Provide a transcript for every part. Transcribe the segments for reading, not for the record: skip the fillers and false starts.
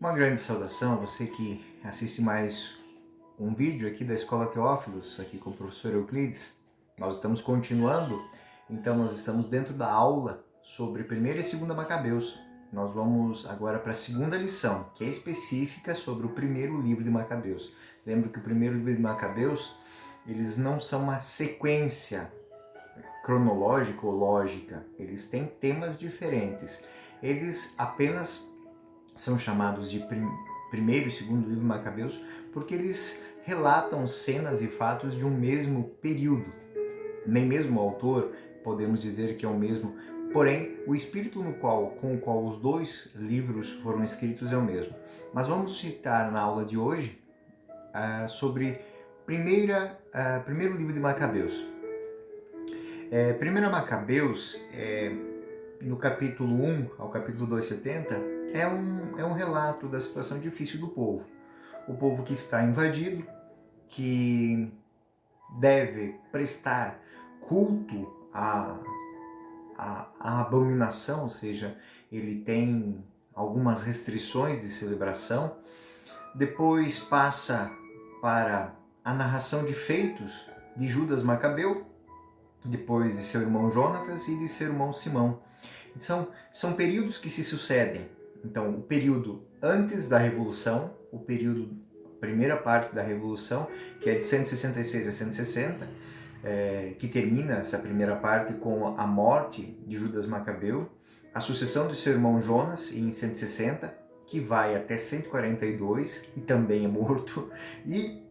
Uma grande saudação a você que assiste mais um vídeo aqui da Escola Teófilos, aqui com o professor Euclides. Nós estamos continuando, então nós estamos dentro da aula sobre 1ª e 2ª Macabeus. Nós vamos agora para a segunda lição, que é específica sobre o primeiro livro de Macabeus. Lembro que o primeiro livro de Macabeus, eles não são uma sequência cronológica ou lógica, eles têm temas diferentes. Eles apenas são chamados de primeiro e segundo livro de Macabeus porque eles relatam cenas e fatos de um mesmo período. Nem mesmo o autor podemos dizer que é o mesmo, porém o espírito com o qual os dois livros foram escritos é o mesmo. Mas vamos citar na aula de hoje sobre primeiro livro de Macabeus. Primeira Macabeus, no capítulo 1 ao capítulo 270, é um relato da situação difícil do povo. O povo que está invadido, que deve prestar culto à abominação, ou seja, ele tem algumas restrições de celebração. Depois passa para a narração de feitos de Judas Macabeu, depois de seu irmão Jonatas e de seu irmão Simão. São períodos que se sucedem. Então, o período antes da Revolução, a primeira parte da Revolução, que é de 166 a 160, que termina essa primeira parte com a morte de Judas Macabeu, a sucessão de seu irmão Jonas em 160, que vai até 142 e também é morto, e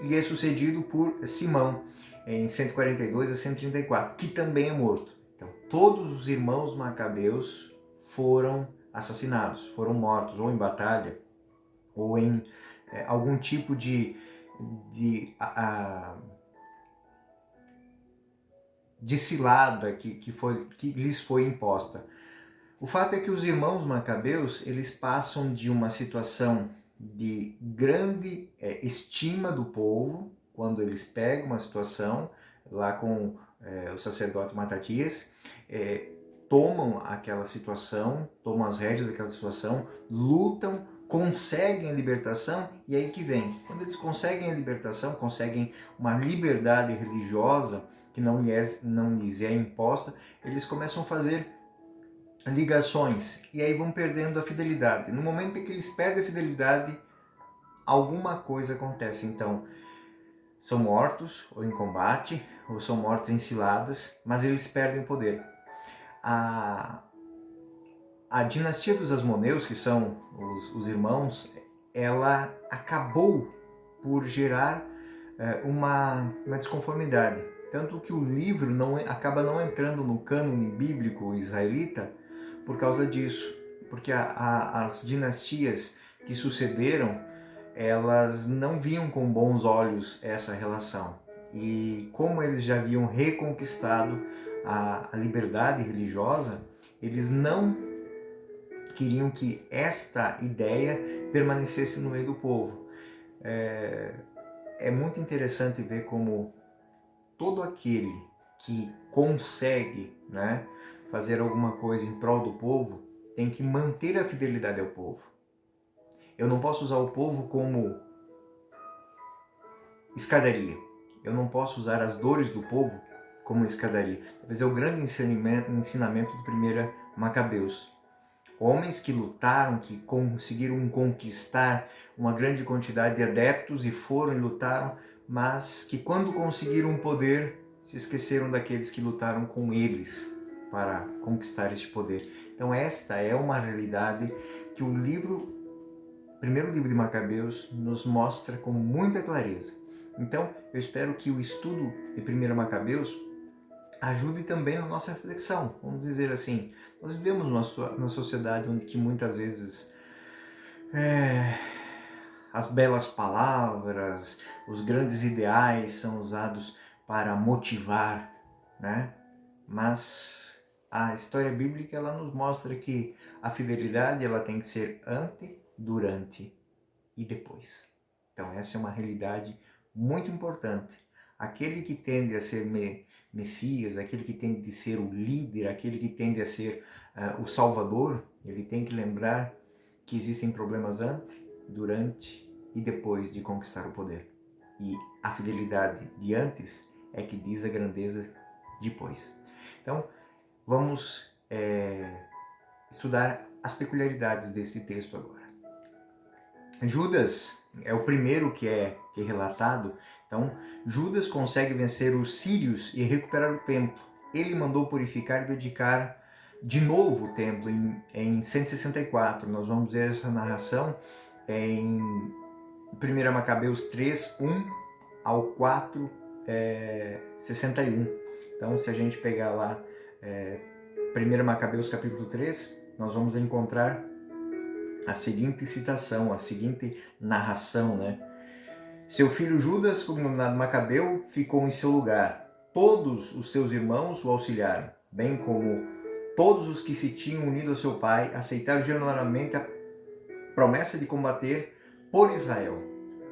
lhe é sucedido por Simão em 142 a 134, que também é morto. Então, todos os irmãos macabeus foram assassinados, foram mortos, ou em batalha, ou em algum tipo de cilada que lhes foi imposta. O fato é que os irmãos macabeus, eles passam de uma situação de grande estima do povo, quando eles pegam uma situação lá com o sacerdote Matatias, tomam aquela situação, tomam as rédeas daquela situação, lutam, conseguem a libertação, e aí que vem. Quando eles conseguem a libertação, conseguem uma liberdade religiosa que não lhes é imposta, eles começam a fazer ligações, e aí vão perdendo a fidelidade. No momento em que eles perdem a fidelidade, alguma coisa acontece. Então, são mortos ou em combate, ou são mortos em ciladas, mas eles perdem o poder. A dinastia dos Asmoneus, que são os irmãos, ela acabou por gerar uma desconformidade. Tanto que o livro acaba não entrando no cânone bíblico israelita por causa disso. Porque as dinastias que sucederam, elas não viam com bons olhos essa relação. E como eles já haviam reconquistado a liberdade religiosa, eles não queriam que esta ideia permanecesse no meio do povo. É muito interessante ver como todo aquele que consegue, né, fazer alguma coisa em prol do povo tem que manter a fidelidade ao povo. Eu não posso usar o povo como escadaria. Eu não posso usar as dores do povo como escadaria. Talvez é o grande ensinamento do 1ª Macabeus. Homens que lutaram, que conseguiram conquistar uma grande quantidade de adeptos e foram e lutaram, mas que quando conseguiram o poder, se esqueceram daqueles que lutaram com eles para conquistar este poder. Então esta é uma realidade que o primeiro livro de Macabeus nos mostra com muita clareza. Então eu espero que o estudo de 1ª Macabeus ajude também na nossa reflexão. Vamos dizer assim, nós vivemos numa sociedade onde que muitas vezes as belas palavras, os grandes ideais são usados para motivar, né? Mas a história bíblica ela nos mostra que a fidelidade ela tem que ser antes, durante e depois. Então essa é uma realidade muito importante. Aquele que tende a ser Messias, aquele que tende a ser o líder, aquele que tende a ser o Salvador, ele tem que lembrar que existem problemas antes, durante e depois de conquistar o poder. E a fidelidade de antes é que diz a grandeza depois. Então, vamos estudar as peculiaridades desse texto agora. Judas é o primeiro que é relatado. Então, Judas consegue vencer os sírios e recuperar o templo. Ele mandou purificar e dedicar de novo o templo em 164. Nós vamos ver essa narração em 1 Macabeus 3, 1 ao 4, 61. Então, se a gente pegar lá 1 Macabeus capítulo 3, nós vamos encontrar a seguinte citação, a seguinte narração, né? Seu filho Judas, cognominado Macabeu, ficou em seu lugar. Todos os seus irmãos o auxiliaram, bem como todos os que se tinham unido ao seu pai, aceitaram genuinamente a promessa de combater por Israel.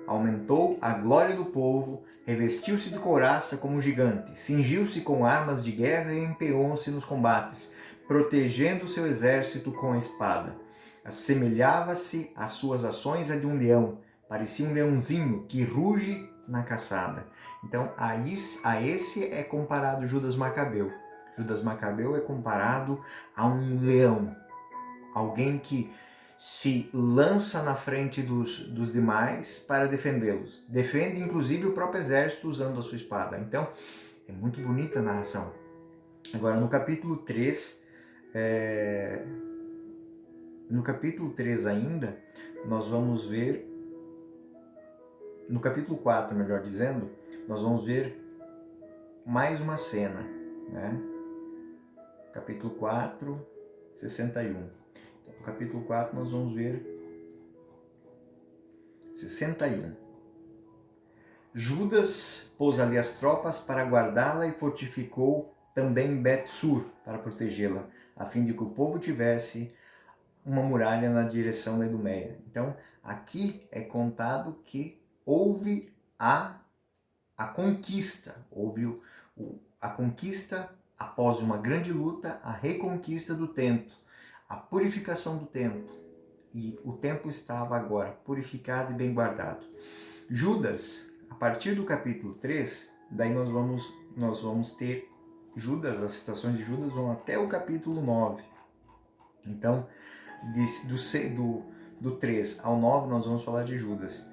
Aumentou a glória do povo, revestiu-se de couraça como um gigante, cingiu-se com armas de guerra e empenhou-se nos combates, protegendo seu exército com a espada. Assemelhava-se às suas ações a de um leão, parecia um leãozinho que ruge na caçada. Então, a esse é comparado Judas Macabeu. Judas Macabeu é comparado a um leão, alguém que se lança na frente dos demais para defendê-los. Defende, inclusive, o próprio exército usando a sua espada. Então, é muito bonita a narração. Agora, no capítulo 3, ainda, nós vamos ver, no capítulo 4, melhor dizendo, nós vamos ver mais uma cena, né? Capítulo 4, 61. No capítulo 4 nós vamos ver 61. Judas pôs ali as tropas para guardá-la e fortificou também Bet-sur para protegê-la, a fim de que o povo tivesse uma muralha na direção da Idumeia. Então, aqui é contado que houve a conquista, houve a conquista após uma grande luta, a reconquista do templo, a purificação do templo. E o templo estava agora purificado e bem guardado. Judas, a partir do capítulo 3, daí nós vamos ter Judas, as citações de Judas vão até o capítulo 9. Então, do 3 ao 9 nós vamos falar de Judas.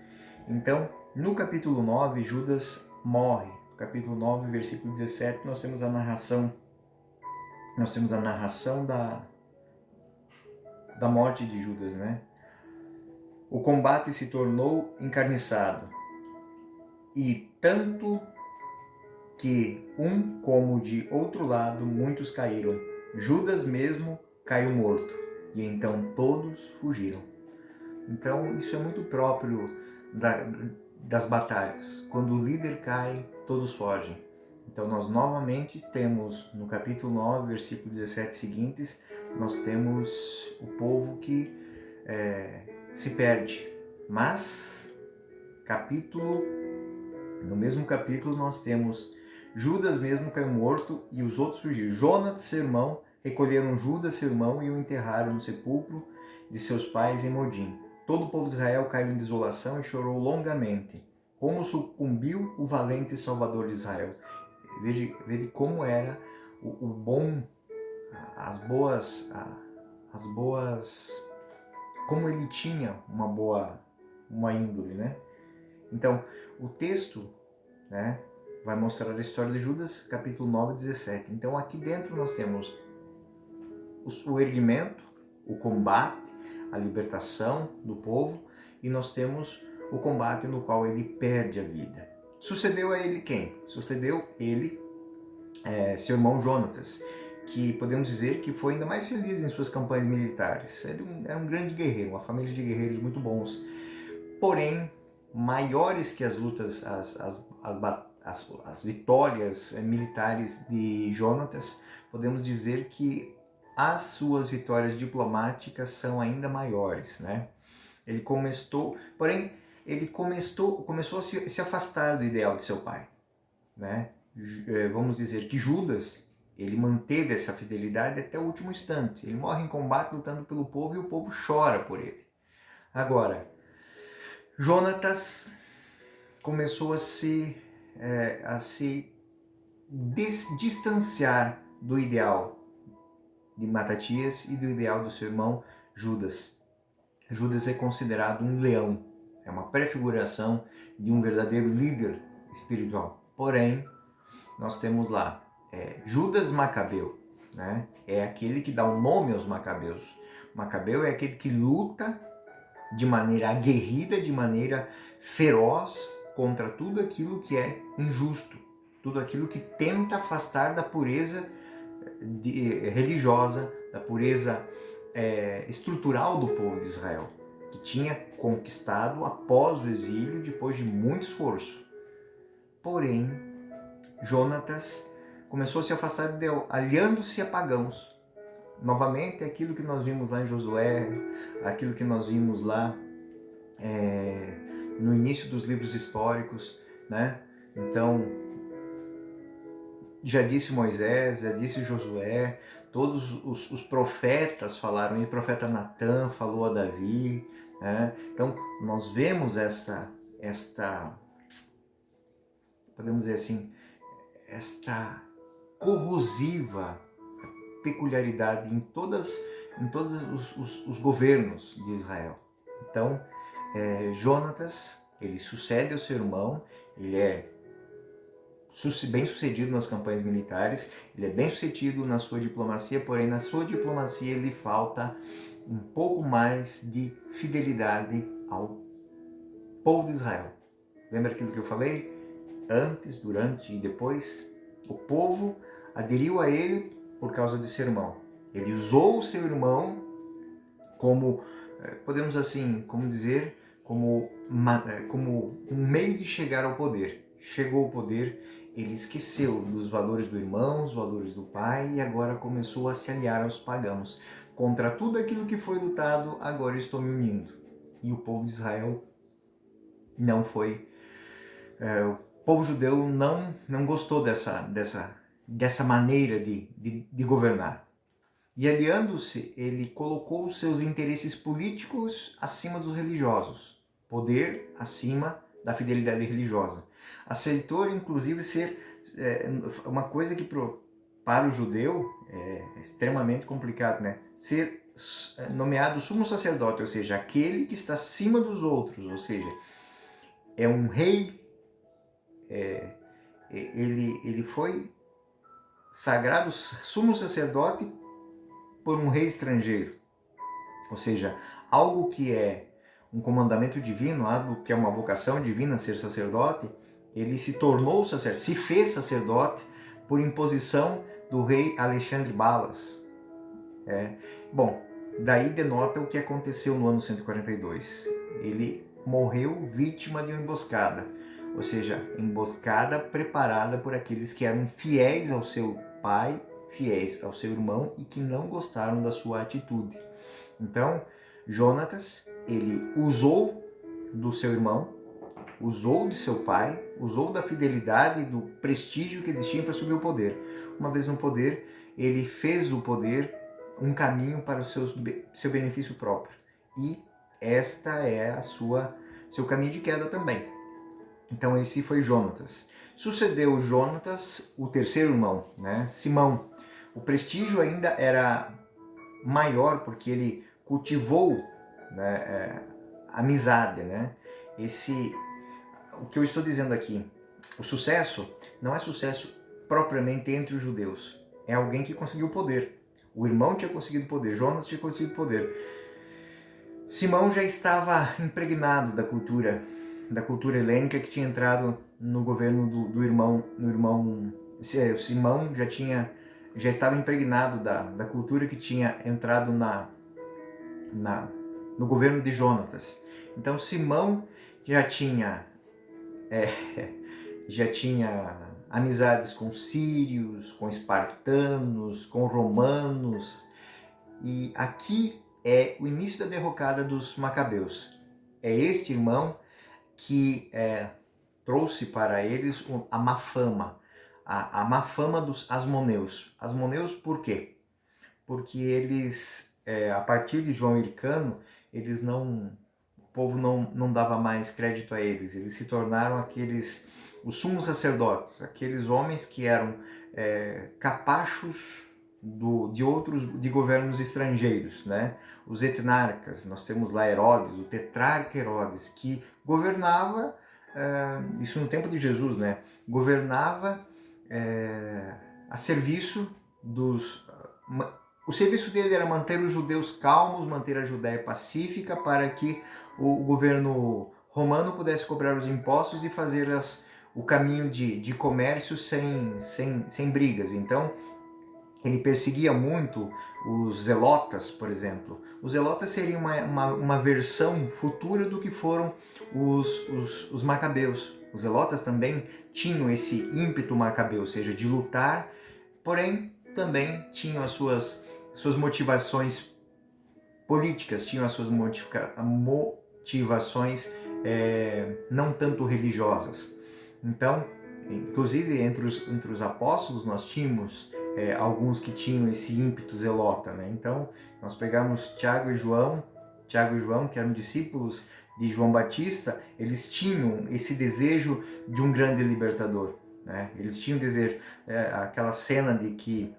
Então, no capítulo 9, Judas morre. No capítulo 9, versículo 17, nós temos a narração da morte de Judas, né? O combate se tornou encarniçado, e tanto que um como de outro lado muitos caíram. Judas mesmo caiu morto, e então todos fugiram. Então isso é muito próprio das batalhas. Quando o líder cai, todos fogem. Então nós novamente temos no capítulo 9, versículo 17 seguintes, nós temos o povo que se perde. Mas no mesmo capítulo nós temos Judas mesmo caiu morto e os outros fugiram. Jonas, seu irmão, recolheram Judas, seu irmão, e o enterraram no sepulcro de seus pais em Modim. Todo o povo de Israel caiu em desolação e chorou longamente. Como sucumbiu o valente Salvador de Israel. Veja como era o bom, as boas, como ele tinha uma índole, né? Então, o texto, né, vai mostrar a história de Judas, capítulo 9, 17. Então, aqui dentro nós temos o erguimento, o combate, a libertação do povo, e nós temos o combate no qual ele perde a vida. Sucedeu a ele quem? Sucedeu ele, seu irmão Jonatas, que podemos dizer que foi ainda mais feliz em suas campanhas militares. Ele era um grande guerreiro, uma família de guerreiros muito bons. Porém, maiores que as lutas, as vitórias militares de Jonatas, podemos dizer que as suas vitórias diplomáticas são ainda maiores, né? Ele começou a se afastar do ideal de seu pai, né? Vamos dizer que Judas, ele manteve essa fidelidade até o último instante. Ele morre em combate lutando pelo povo e o povo chora por ele. Agora, Jonatas começou a se distanciar do ideal de Matatias e do ideal do seu irmão Judas. Judas é considerado um leão, é uma prefiguração de um verdadeiro líder espiritual. Porém, nós temos lá Judas Macabeu, né? É aquele que dá o nome aos Macabeus. Macabeu é aquele que luta de maneira aguerrida, de maneira feroz contra tudo aquilo que é injusto, tudo aquilo que tenta afastar da pureza religiosa, da pureza estrutural do povo de Israel, que tinha conquistado após o exílio, depois de muito esforço. Porém, Jonatas começou a se afastar de Deus, aliando-se a pagãos. Novamente, aquilo que nós vimos lá em Josué, aquilo que nós vimos lá no início dos livros históricos, né? Então, já disse Moisés, já disse Josué, todos os profetas falaram, e o profeta Natã falou a Davi, né? Então, nós vemos esta, podemos dizer assim, esta corrosiva peculiaridade em todos os governos de Israel. Então, Jonatas, ele sucede ao seu irmão, ele é bem sucedido nas campanhas militares, ele é bem sucedido na sua diplomacia, porém na sua diplomacia lhe falta um pouco mais de fidelidade ao povo de Israel. Lembra aquilo que eu falei? Antes, durante e depois, o povo aderiu a ele por causa de seu irmão. Ele usou o seu irmão como, podemos assim, como dizer, como um meio de chegar ao poder. Chegou ao poder, ele esqueceu dos valores do irmão, os valores do pai, e agora começou a se aliar aos pagãos. Contra tudo aquilo que foi lutado, agora estou me unindo. E o povo de Israel não foi... o povo judeu não gostou dessa maneira de governar. E aliando-se, ele colocou os seus interesses políticos acima dos religiosos, poder acima da fidelidade religiosa. Aceitou, inclusive, ser uma coisa que para o judeu é extremamente complicado, né? Ser nomeado sumo sacerdote, ou seja, aquele que está acima dos outros, ou seja, é um rei, ele foi sagrado sumo sacerdote por um rei estrangeiro, ou seja, algo que é um comandamento divino, algo que é uma vocação divina, ser sacerdote, ele se tornou sacerdote, se fez sacerdote por imposição do rei Alexandre Balas. Bom, daí denota o que aconteceu no ano 142. Ele morreu vítima de uma emboscada, ou seja, emboscada preparada por aqueles que eram fiéis ao seu pai, fiéis ao seu irmão e que não gostaram da sua atitude. Então, Jonatas, ele usou do seu irmão, usou de seu pai, usou da fidelidade e do prestígio que eles tinham para subir o poder. Uma vez no poder, ele fez o poder um caminho para o seu benefício próprio. E esta é seu caminho de queda também. Então esse foi Jonatas. Sucedeu Jonatas, o terceiro irmão, né? Simão. O prestígio ainda era maior porque ele cultivou, né, amizade, né? O que eu estou dizendo aqui, o sucesso não é sucesso propriamente entre os judeus, é alguém que conseguiu poder. O irmão tinha conseguido poder, Jonas tinha conseguido poder. Simão já estava impregnado da cultura helênica que tinha entrado no governo do irmão. Simão já estava impregnado da cultura que tinha entrado no governo de Jonatas. Então Simão já tinha amizades com sírios, com espartanos, com romanos. E aqui é o início da derrocada dos Macabeus. É este irmão que trouxe para eles a má fama, a má fama dos asmoneus. Asmoneus por quê? Porque eles, a partir de João Hircano, eles não povo não dava mais crédito a eles. Eles se tornaram os sumos sacerdotes, aqueles homens que eram capachos de governos estrangeiros, né? Os etnarcas, nós temos lá Herodes, o tetrarca Herodes, que governava, isso no tempo de Jesus, né? Governava a serviço o serviço dele era manter os judeus calmos, manter a Judéia pacífica, para que o governo romano pudesse cobrar os impostos e fazer o caminho de comércio sem brigas. Então, ele perseguia muito os zelotas, por exemplo. Os zelotas seriam uma versão futura do que foram os macabeus. Os zelotas também tinham esse ímpeto macabeu, ou seja, de lutar, porém também tinham as suas motivações políticas, tinham as suas motivações não tanto religiosas. Então, inclusive entre os apóstolos nós tínhamos alguns que tinham esse ímpeto zelota, né? Então, nós pegamos Tiago e João, que eram discípulos de João Batista, eles tinham esse desejo de um grande libertador, né? Eles tinham desejo, aquela cena de que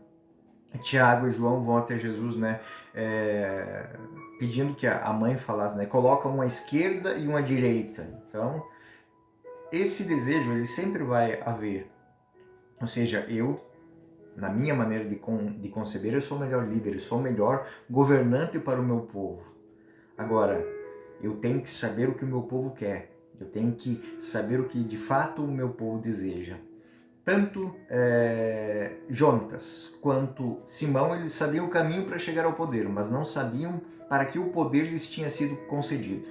Tiago e João vão até Jesus, né? Pedindo que a mãe falasse, né? Coloca uma à esquerda e uma à direita. Então, esse desejo, ele sempre vai haver. Ou seja, eu, na minha maneira de conceber, eu sou o melhor líder, eu sou o melhor governante para o meu povo. Agora, eu tenho que saber o que o meu povo quer. Eu tenho que saber o que de fato o meu povo deseja. Tanto Jonatas quanto Simão, eles sabiam o caminho para chegar ao poder, mas não sabiam para que o poder lhes tinha sido concedido.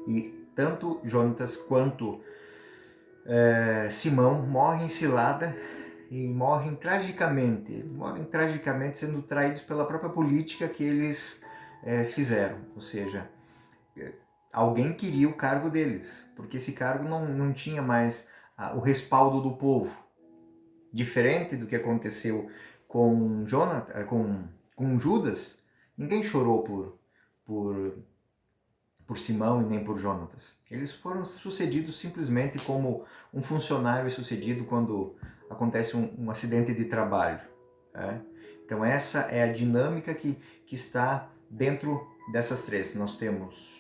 E tanto Jonatas quanto Simão morrem em cilada e morrem tragicamente sendo traídos pela própria política que eles fizeram. Ou seja, alguém queria o cargo deles, porque esse cargo não tinha mais o respaldo do povo. Diferente do que aconteceu com Jonathan, com Judas, ninguém chorou por Simão e nem por Jonatas. Eles foram sucedidos simplesmente como um funcionário é sucedido quando acontece um acidente de trabalho. Né? Então essa é a dinâmica que está dentro dessas três. Nós temos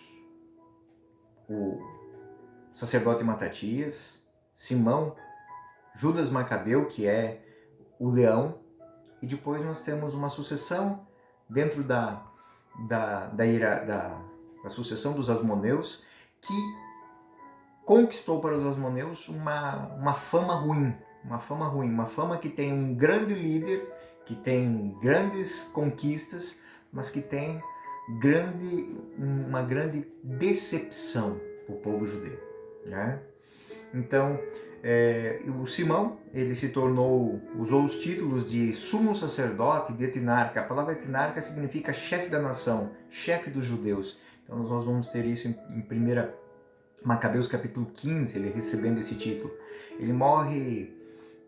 o sacerdote Matatias, Simão, Judas Macabeu, que é o leão, e depois nós temos uma sucessão dentro da sucessão dos Asmoneus, que conquistou para os Asmoneus uma fama ruim, uma fama que tem um grande líder, que tem grandes conquistas, mas que tem uma grande decepção para o povo judeu, né? Então, o Simão, ele usou os títulos de sumo sacerdote, de etnarca. A palavra etnarca significa chefe da nação, chefe dos judeus. Então nós vamos ter isso em 1 Macabeus capítulo 15, ele recebendo esse título. Ele morre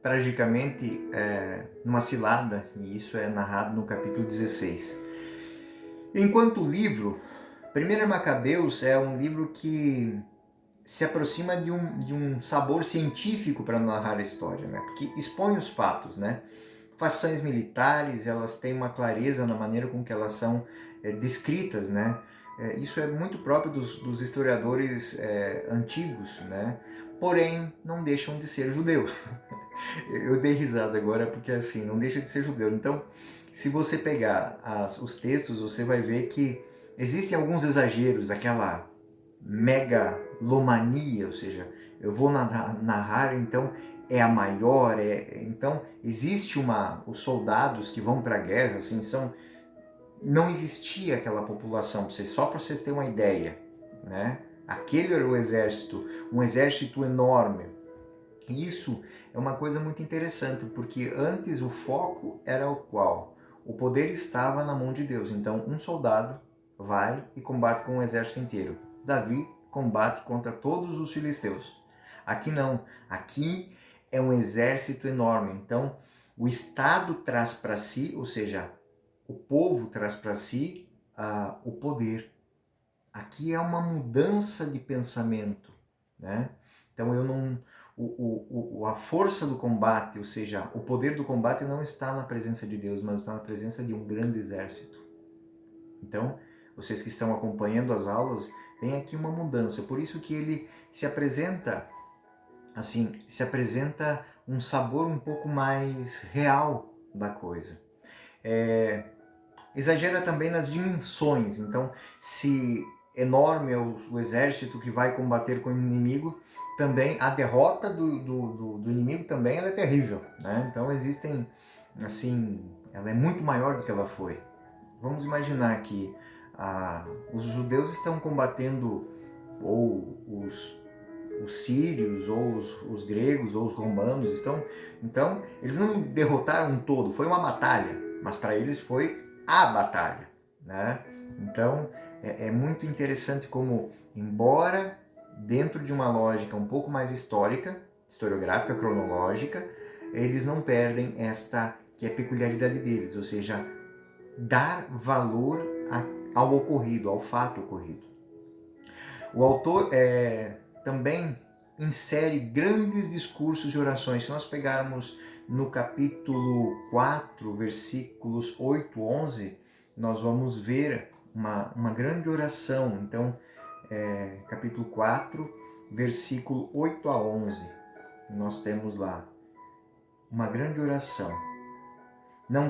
tragicamente numa cilada, e isso é narrado no capítulo 16. Enquanto o livro, 1 Macabeus é um livro que se aproxima de um sabor científico para narrar a história, né? Porque expõe os fatos, né? Façanhas militares, elas têm uma clareza na maneira com que elas são descritas, né? Isso é muito próprio dos historiadores antigos, né? Porém, não deixam de ser judeus. Eu dei risada agora porque assim, não deixa de ser judeu. Então, se você pegar os textos, você vai ver que existem alguns exageros, aquela megalomania, ou seja, eu vou narrar, então é a maior, então existe os soldados que vão para a guerra, assim, não existia aquela população, só para vocês terem uma ideia, né? Aquele era o exército, um exército enorme. Isso é uma coisa muito interessante, porque antes o foco era o qual? O poder estava na mão de Deus, então um soldado vai e combate com um exército inteiro. Davi combate contra todos os filisteus. Aqui não, aqui é um exército enorme. Então, o Estado traz para si, ou seja, o povo traz para si o poder. aqui é uma mudança de pensamento, né? Então eu não, a força do combate, ou seja, o poder do combate não está na presença de Deus, mas está na presença de um grande exército. Então, vocês que estão acompanhando as aulas, vem aqui uma mudança. Por isso que ele se apresenta assim, se apresenta um sabor um pouco mais real da coisa. Exagera também nas dimensões. Então, se enorme é o exército que vai combater com o inimigo, também a derrota do inimigo também ela é terrível, né? Então existem, assim, ela é muito maior do que ela foi. Vamos imaginar que os judeus estão combatendo, ou os sírios, ou os gregos, ou os romanos estão... Então, eles não derrotaram um todo, foi uma batalha, mas para eles foi a batalha, né? Então, é muito interessante como, embora dentro de uma lógica um pouco mais histórica, historiográfica, cronológica, eles não perdem esta que é a peculiaridade deles, ou seja, dar valor ao ocorrido, ao fato ocorrido. O autor também insere grandes discursos e orações. Se nós pegarmos no capítulo 4, versículos 8, 11, nós vamos ver uma grande oração. Então, capítulo 4, versículo 8 a 11, nós temos lá uma grande oração. Não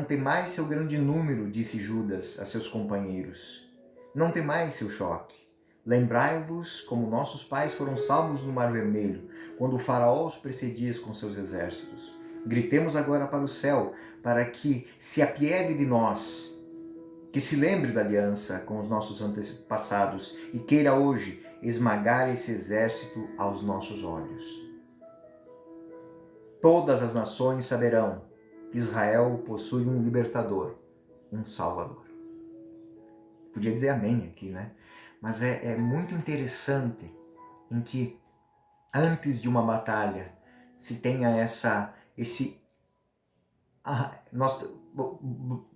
temais seu grande número, disse Judas a seus companheiros. Não temais seu choque. Lembrai-vos como nossos pais foram salvos no Mar Vermelho, quando o faraó os precedia com seus exércitos. Gritemos agora para o céu, para que se apiede de nós, que se lembre da aliança com os nossos antepassados e queira hoje esmagar esse exército aos nossos olhos. Todas as nações saberão que Israel possui um libertador, um salvador. Podia dizer amém aqui, né? Mas é muito interessante em que antes de uma batalha se tenha nós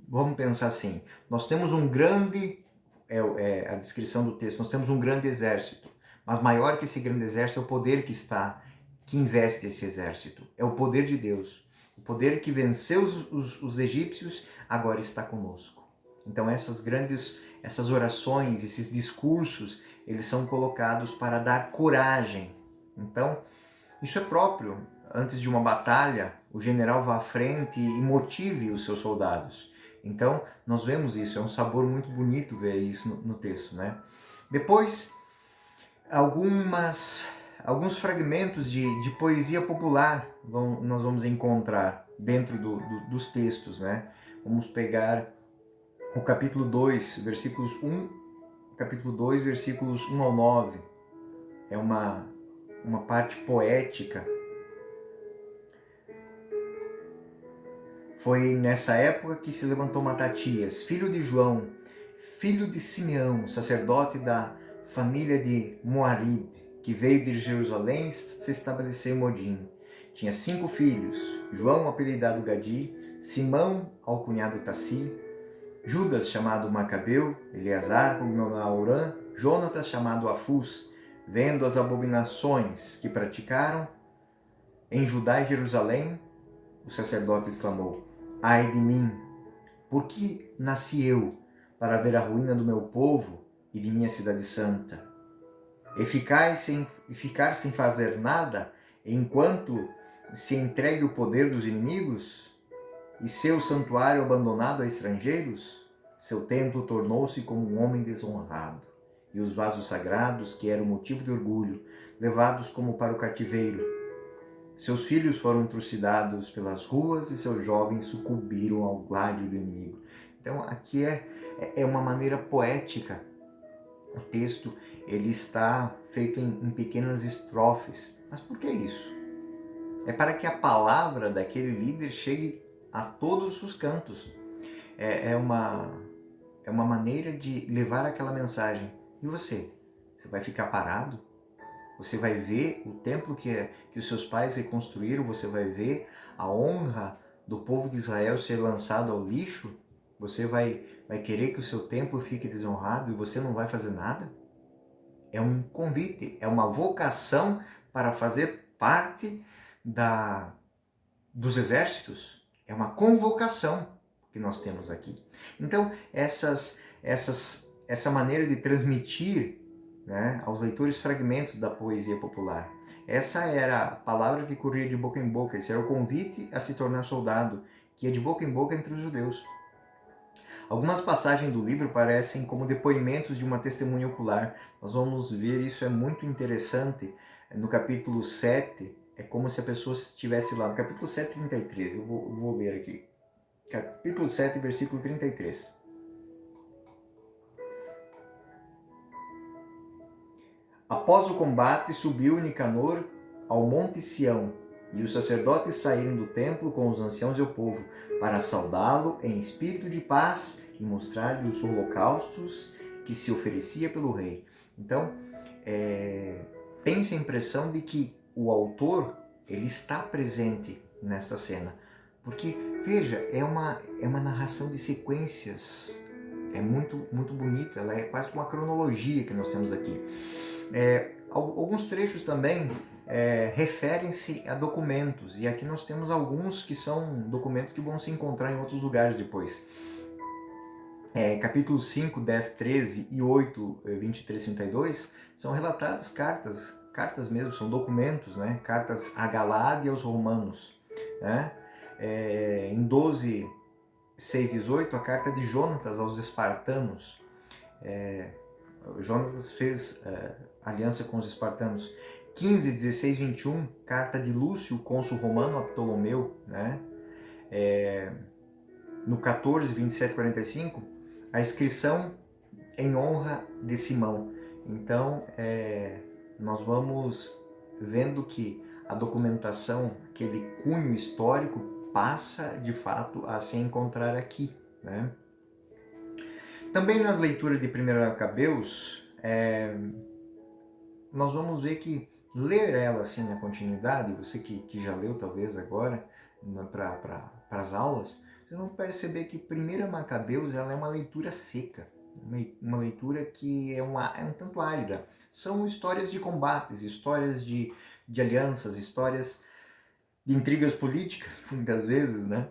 vamos pensar assim, nós temos um grande, a descrição do texto, nós temos um grande exército, mas maior que esse grande exército é o poder que investe esse exército, é o poder de Deus. O poder que venceu os egípcios agora está conosco. Então essas orações, esses discursos, eles são colocados para dar coragem. Então, isso é próprio. Antes de uma batalha, o general vá à frente e motive os seus soldados. Então, nós vemos isso, é um sabor muito bonito ver isso no texto, né? Depois, alguns fragmentos de poesia popular nós vamos encontrar dentro dos textos, né? Vamos pegar o capítulo 2, versículos 1, capítulo 2, versículos 1 ao 9. É uma parte poética. Foi nessa época que se levantou Matatias, filho de João, filho de Simeão, sacerdote da família de Moarib, que veio de Jerusalém e se estabeleceu em Modim. Tinha 5 filhos, João, apelidado Gadi, Simão, alcunhado Tassi, Judas, chamado Macabeu, Eleazar, cognominal Aurã, Jonatas, chamado Afus, vendo as abominações que praticaram em Judá e Jerusalém, o sacerdote exclamou: ai de mim, por que nasci eu para ver a ruína do meu povo e de minha cidade santa? E ficar sem fazer nada enquanto se entregue o poder dos inimigos e seu santuário abandonado a estrangeiros? Seu templo tornou-se como um homem desonrado, e os vasos sagrados, que eram motivo de orgulho, levados como para o cativeiro. Seus filhos foram trucidados pelas ruas e seus jovens sucumbiram ao gládio do inimigo. Então aqui é uma maneira poética. O texto ele está feito em pequenas estrofes. Mas por que isso? É para que a palavra daquele líder chegue a todos os cantos. É uma maneira de levar aquela mensagem. E você? Você vai ficar parado? Você vai ver o templo que os seus pais reconstruíram, você vai ver a honra do povo de Israel ser lançado ao lixo, Você vai querer que o seu templo fique desonrado e você não vai fazer nada? É um convite, é uma vocação para fazer parte dos exércitos. É uma convocação que nós temos aqui. Então, essa maneira de transmitir, né, aos leitores fragmentos da poesia popular, essa era a palavra que corria de boca em boca, esse era o convite a se tornar soldado, que ia de boca em boca entre os judeus. Algumas passagens do livro parecem como depoimentos de uma testemunha ocular. Nós vamos ver, isso é muito interessante. No capítulo 7, é como se a pessoa estivesse lá. No capítulo 7, 33, eu vou ler aqui. Capítulo 7, versículo 33. Após o combate, subiu Nicanor ao monte Sião, e os sacerdotes saíram do templo com os anciãos e o povo, para saudá-lo em espírito de paz e mostrar-lhe os holocaustos que se oferecia pelo rei. Então, tem-se a impressão de que o autor ele está presente nesta cena. Porque, veja, é uma narração de sequências. É muito, muito bonito, ela é quase uma cronologia que nós temos aqui. Alguns trechos também referem-se a documentos, e aqui nós temos alguns que são documentos que vão se encontrar em outros lugares depois. Capítulos 5, 10, 13 e 8, 23, 32 são relatadas cartas mesmo, são documentos, né? Cartas a Galad e aos romanos. Né? Em 12, 6, 18, a carta de Jonatas aos espartanos. Jonatas fez aliança com os espartanos. 15, 16, 21, carta de Lúcio, cônsul romano a Ptolomeu. Né? No 14, 27, 45, a inscrição em honra de Simão. Então, nós vamos vendo que a documentação, aquele cunho histórico, passa de fato a se encontrar aqui. Né? Também na leitura de 1 Macabeus, nós vamos ver que ler ela assim na continuidade, você que já leu talvez agora para as aulas, vocês vão perceber que 1 Macabeus ela é uma leitura seca, uma leitura que é um tanto árida. São histórias de combates, histórias de alianças, histórias de intrigas políticas, muitas vezes, né?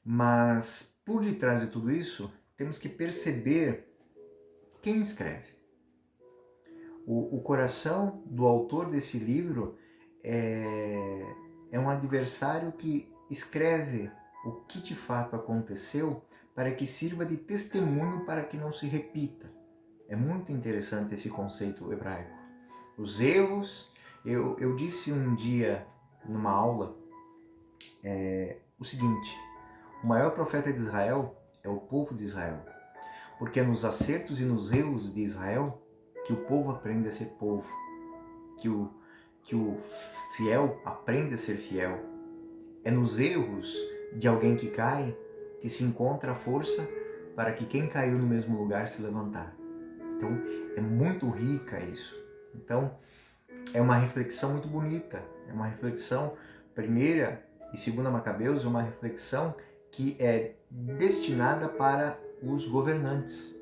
Mas por detrás de tudo isso, temos que perceber quem escreve. O coração do autor desse livro é um adversário que escreve o que de fato aconteceu para que sirva de testemunho para que não se repita. É muito interessante esse conceito hebraico. Os erros, eu disse um dia numa aula o seguinte: o maior profeta de Israel é o povo de Israel, porque é nos acertos e nos erros de Israel que o povo aprende a ser povo, que o fiel aprende a ser fiel. É nos erros de alguém que cai que se encontra a força para que quem caiu no mesmo lugar se levantar. Então, é muito rica isso. Então, é uma reflexão muito bonita. É uma reflexão, primeira e segunda Macabeus, é uma reflexão que é destinada para os governantes.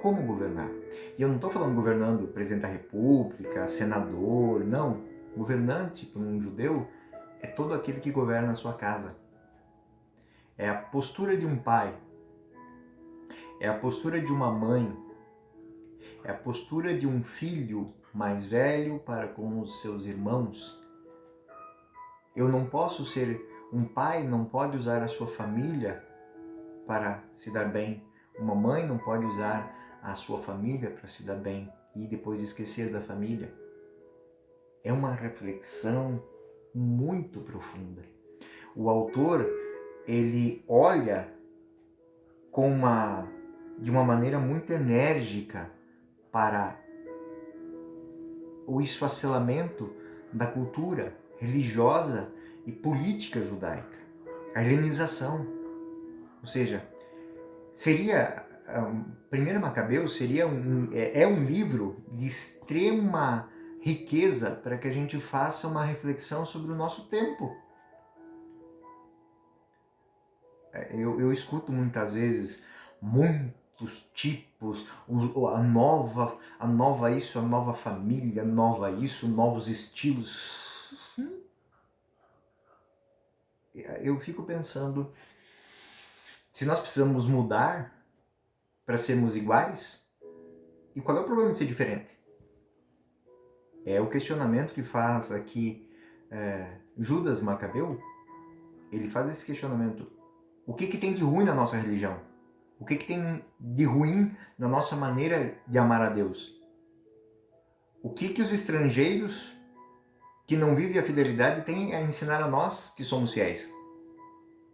Como governar? E eu não estou falando governando presidente da república, senador, não. Governante para um judeu é todo aquele que governa a sua casa. É a postura de um pai, é a postura de uma mãe, é a postura de um filho mais velho para com os seus irmãos. Eu não posso ser um pai, não pode usar a sua família para se dar bem. Uma mãe não pode usar a sua família para se dar bem e depois esquecer da família. É uma reflexão muito profunda. O autor, ele olha de uma maneira muito enérgica para o esfacelamento da cultura religiosa e política judaica, a helenização. Ou seja, seria 1 Macabeus seria um livro de extrema riqueza para que a gente faça uma reflexão sobre o nosso tempo. Eu escuto muitas vezes muitos tipos, a nova isso, a nova família, nova isso, novos estilos. Eu fico pensando, se nós precisamos mudar para sermos iguais, e qual é o problema de ser diferente? É o questionamento que faz aqui Judas Macabeu. Ele faz esse questionamento. O que tem de ruim na nossa religião? O que tem de ruim na nossa maneira de amar a Deus? O que os estrangeiros que não vivem a fidelidade têm a ensinar a nós que somos fiéis?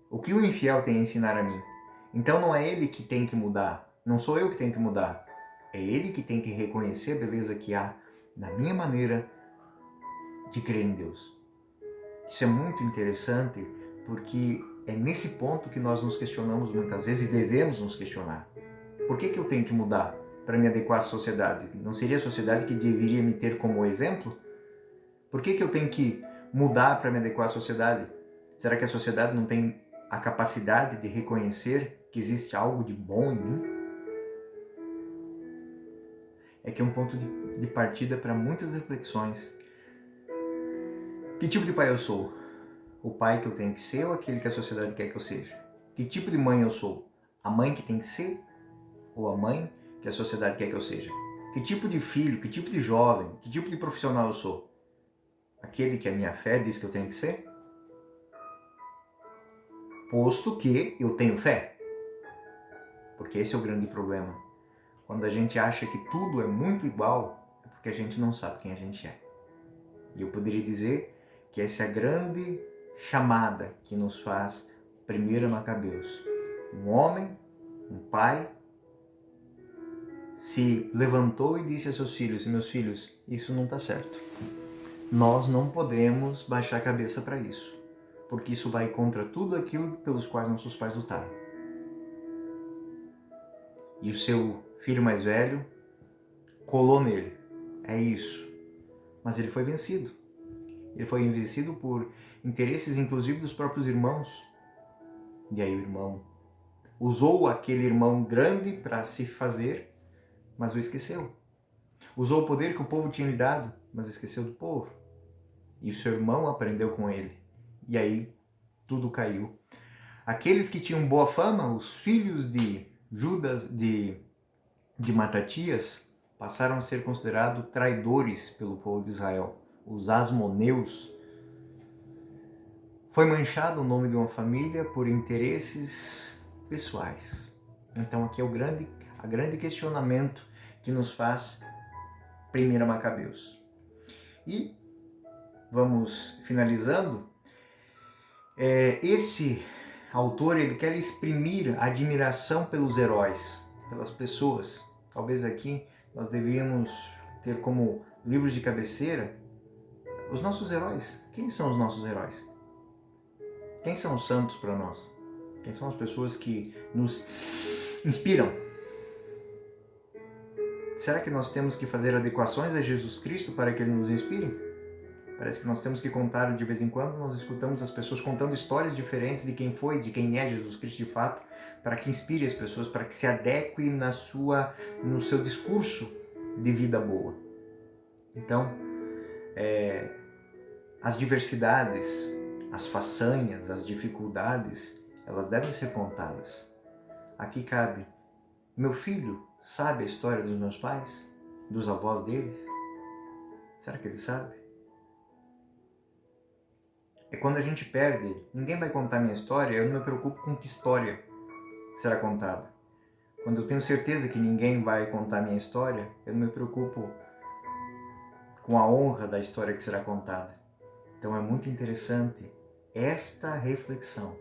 O que o infiel tem a ensinar a mim? Então não é ele que tem que mudar, não sou eu que tenho que mudar. É ele que tem que reconhecer a beleza que há na minha maneira de crer em Deus. Isso é muito interessante porque é nesse ponto que nós nos questionamos muitas vezes e devemos nos questionar. Por que eu tenho que mudar para me adequar à sociedade? Não seria a sociedade que deveria me ter como exemplo? Por que eu tenho que mudar para me adequar à sociedade? Será que a sociedade não tem a capacidade de reconhecer que existe algo de bom em mim? É que é um ponto de partida para muitas reflexões. Que tipo de pai eu sou? O pai que eu tenho que ser ou aquele que a sociedade quer que eu seja? Que tipo de mãe eu sou? A mãe que tem que ser ou a mãe que a sociedade quer que eu seja? Que tipo de filho, que tipo de jovem, que tipo de profissional eu sou? Aquele que a minha fé diz que eu tenho que ser? Posto que eu tenho fé. Porque esse é o grande problema. Quando a gente acha que tudo é muito igual, é porque a gente não sabe quem a gente é. E eu poderia dizer que essa é a grande chamada que nos faz 1 Macabeus. Um homem, um pai, se levantou e disse a seus filhos: meus filhos, isso não está certo. Nós não podemos baixar a cabeça para isso, porque isso vai contra tudo aquilo pelos quais nossos pais lutaram. E o seu filho mais velho colou nele. É isso. Mas ele foi vencido. Ele foi vencido por interesses, inclusive, dos próprios irmãos. E aí o irmão usou aquele irmão grande para se fazer, mas o esqueceu. Usou o poder que o povo tinha lhe dado, mas esqueceu do povo. E o seu irmão aprendeu com ele. E aí tudo caiu. Aqueles que tinham boa fama, os filhos de Judas, de Matatias, passaram a ser considerados traidores pelo povo de Israel. Os asmoneus. Foi manchado o nome de uma família por interesses pessoais. Então aqui é o grande questionamento que nos faz 1 Macabeus. E vamos finalizando. Esse autor ele quer exprimir a admiração pelos heróis, pelas pessoas. Talvez aqui nós devíamos ter como livros de cabeceira os nossos heróis. Quem são os nossos heróis? Quem são os santos para nós? Quem são as pessoas que nos inspiram? Será que nós temos que fazer adequações a Jesus Cristo para que Ele nos inspire? Parece que nós temos que contar de vez em quando, nós escutamos as pessoas contando histórias diferentes de quem foi, de quem é Jesus Cristo de fato, para que inspire as pessoas, para que se adeque no seu discurso de vida boa. Então, as diversidades, as façanhas, as dificuldades, elas devem ser contadas. Aqui cabe, meu filho sabe a história dos meus pais? Dos avós deles? Será que ele sabe? É quando a gente perde, ninguém vai contar minha história, eu não me preocupo com que história será contada. Quando eu tenho certeza que ninguém vai contar minha história, eu não me preocupo com a honra da história que será contada. Então é muito interessante esta reflexão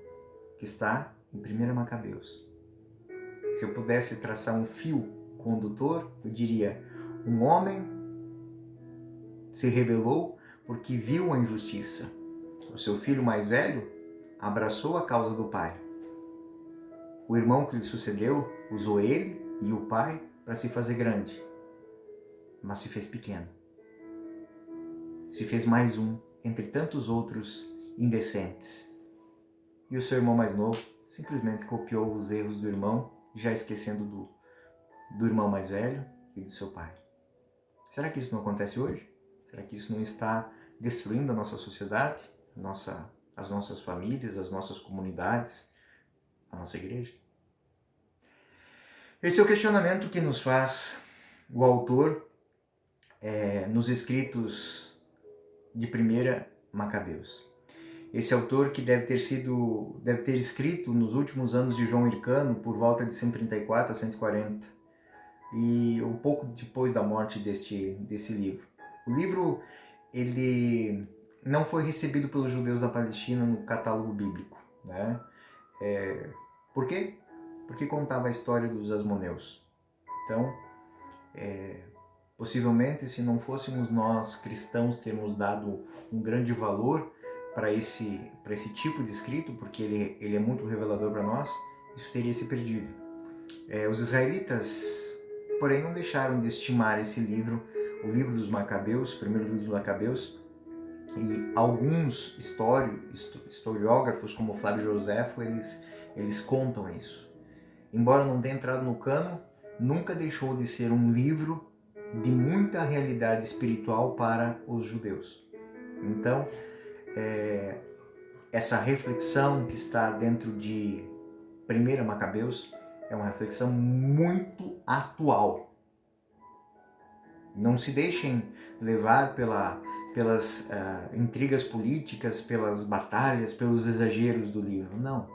que está em 1 Macabeus. Se eu pudesse traçar um fio condutor, eu diria: um homem se rebelou porque viu a injustiça. O seu filho mais velho abraçou a causa do pai. O irmão que lhe sucedeu usou ele e o pai para se fazer grande, mas se fez pequeno. Se fez mais um entre tantos outros indecentes. E o seu irmão mais novo simplesmente copiou os erros do irmão, já esquecendo do irmão mais velho e do seu pai. Será que isso não acontece hoje? Será que isso não está destruindo a nossa sociedade, as nossas famílias, as nossas comunidades, a nossa igreja? Esse é o questionamento que nos faz o autor nos escritos de 1 Macabeus. Esse autor que deve ter escrito nos últimos anos de João Hircano, por volta de 134 a 140, e um pouco depois da morte desse livro. O livro, ele não foi recebido pelos judeus da Palestina no catálogo bíblico, né? Por quê? Porque contava a história dos asmoneus. Então, possivelmente, se não fôssemos nós cristãos termos dado um grande valor para esse tipo de escrito, porque ele é muito revelador para nós, isso teria se perdido. Os israelitas, porém, não deixaram de estimar esse livro, o livro dos Macabeus, o primeiro livro dos Macabeus, e alguns historiógrafos, como Flávio Joséfo, eles contam isso. Embora não tenha entrado no cano, nunca deixou de ser um livro de muita realidade espiritual para os judeus. Então, essa reflexão que está dentro de 1 Macabeus é uma reflexão muito atual. Não se deixem levar pelas intrigas políticas, pelas batalhas, pelos exageros do livro. Não.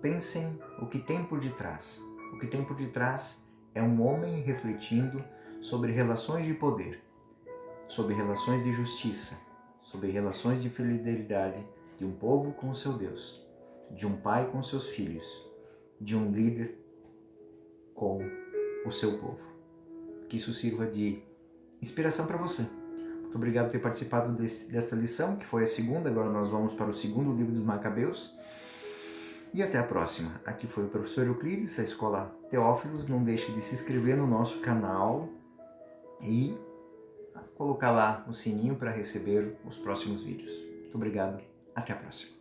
Pensem o que tem por detrás. O que tem por detrás é um homem refletindo sobre relações de poder, sobre relações de justiça, sobre relações de fidelidade de um povo com o seu Deus, de um pai com seus filhos, de um líder com o seu povo. Que isso sirva de inspiração para você. Muito obrigado por ter participado desta lição, que foi a segunda. Agora nós vamos para o segundo livro dos Macabeus. E até a próxima. Aqui foi o professor Euclides, da Escola Teófilos. Não deixe de se inscrever no nosso canal e colocar lá o sininho para receber os próximos vídeos. Muito obrigado. Até a próxima.